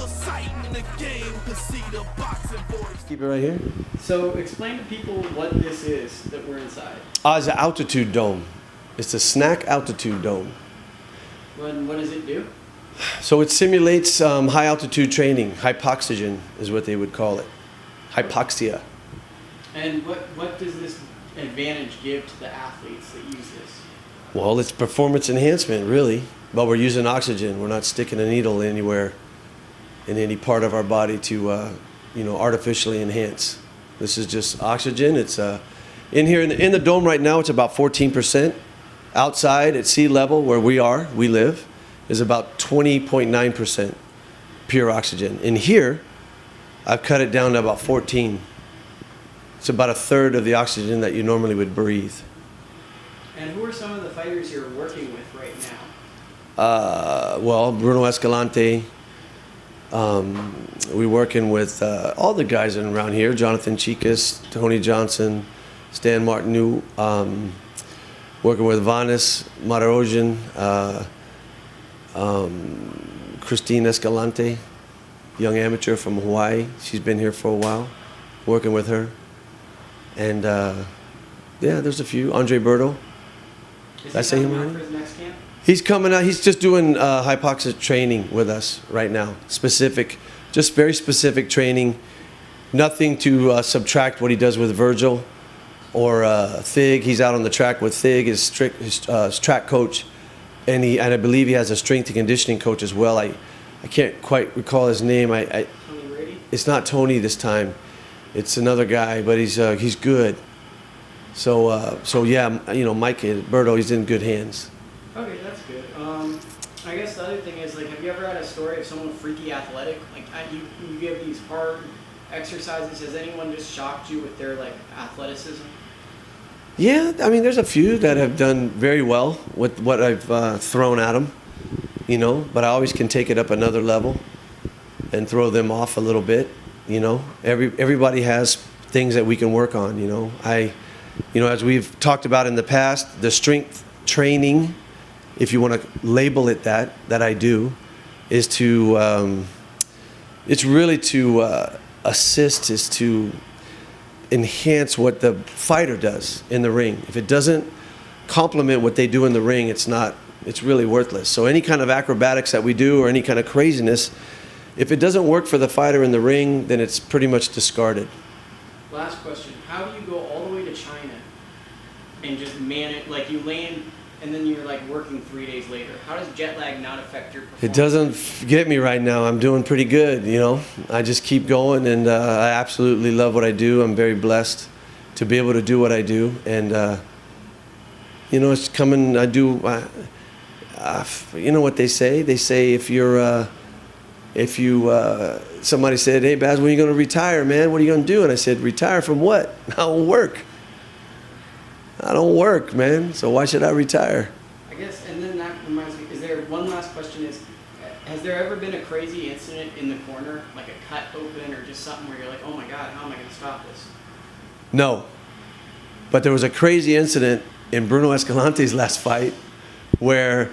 exciting in the game to see the boxing voice. Keep it right here. So explain to people what this is that we're inside. It's an altitude dome. It's a SNAC altitude dome. What does it do? So it simulates high altitude training. Hypoxygen is what they would call it. Hypoxia. And what does this advantage give to the athletes that use this? Well, it's performance enhancement, really. But we're using oxygen. We're not sticking a needle anywhere in any part of our body to, artificially enhance. This is just oxygen. It's in here in the dome right now. It's about 14%. Outside at sea level, where we live, is about 20.9% pure oxygen. In here, I've cut it down to about 14. It's about a third of the oxygen that you normally would breathe. And who are some of the fighters you're working with right now? Well, Bruno Escalante. We're working with all the guys around here: Jonathan Chicas, Tony Johnson, Stan Martineau. Working with Vanes Marozhin, Christine Escalante, young amateur from Hawaii. She's been here for a while. Working with her, and there's a few. Andre Berto. Is he coming out for his next camp? He's coming out. He's just doing hypoxia training with us right now. Just very specific training. Nothing to subtract what he does with Virgil or Thig. He's out on the track with Thig, his track coach, and I believe he has a strength and conditioning coach as well. I can't quite recall his name. Tony Brady? It's not Tony this time. It's another guy, but he's good. So yeah, Mike Berto, he's in good hands. Okay, that's good. I guess the other thing is, have you ever had a story of someone freaky athletic? You give these hard exercises. Has anyone just shocked you with their athleticism? Yeah, I mean, there's a few that have done very well with what I've thrown at them, but I always can take it up another level and throw them off a little bit, Everybody has things that we can work on, as we've talked about in the past, the strength training, if you want to label it that I do, is to, it's really to assist, is to enhance what the fighter does in the ring. If it doesn't complement what they do in the ring, it's really worthless. So any kind of acrobatics that we do or any kind of craziness, if it doesn't work for the fighter in the ring, then it's pretty much discarded. Last question. How do you go all the way to China and just man it, you land and then you're working 3 days later? How does jet lag not affect your performance? It doesn't get me right now. I'm doing pretty good, I just keep going, and I absolutely love what I do. I'm very blessed to be able to do what I do, and it's coming. I do. You know what they say? They say if somebody said, "Hey, Baz, when are you going to retire, man? What are you going to do?" And I said, "Retire from what? I don't work. I don't work, man. So why should I retire?" I guess, and then that reminds me, one last question is, has there ever been a crazy incident in the corner, like a cut open or just something where you're like, oh my God, how am I going to stop this? No. But there was a crazy incident in Bruno Escalante's last fight where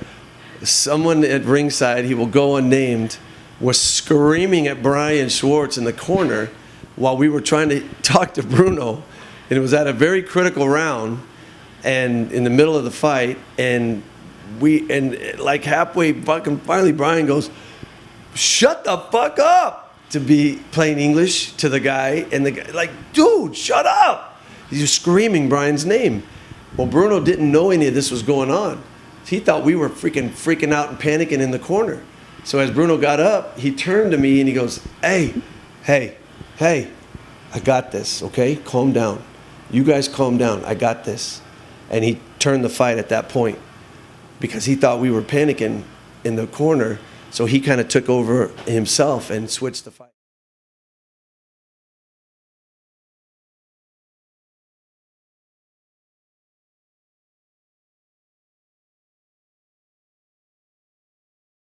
someone at ringside, he will go unnamed, was screaming at Brian Schwartz in the corner while we were trying to talk to Bruno. And it was at a very critical round and in the middle of the fight, and halfway finally Brian goes, "Shut the fuck up," to be plain English to the guy, and the guy "Dude, shut up." He's just screaming Brian's name. Well, Bruno didn't know any of this was going on. He thought we were freaking out and panicking in the corner. So as Bruno got up, he turned to me and he goes, hey, I got this, okay? Calm down. You guys calm down. I got this. And he turned the fight at that point because he thought we were panicking in the corner. So he kind of took over himself and switched the fight.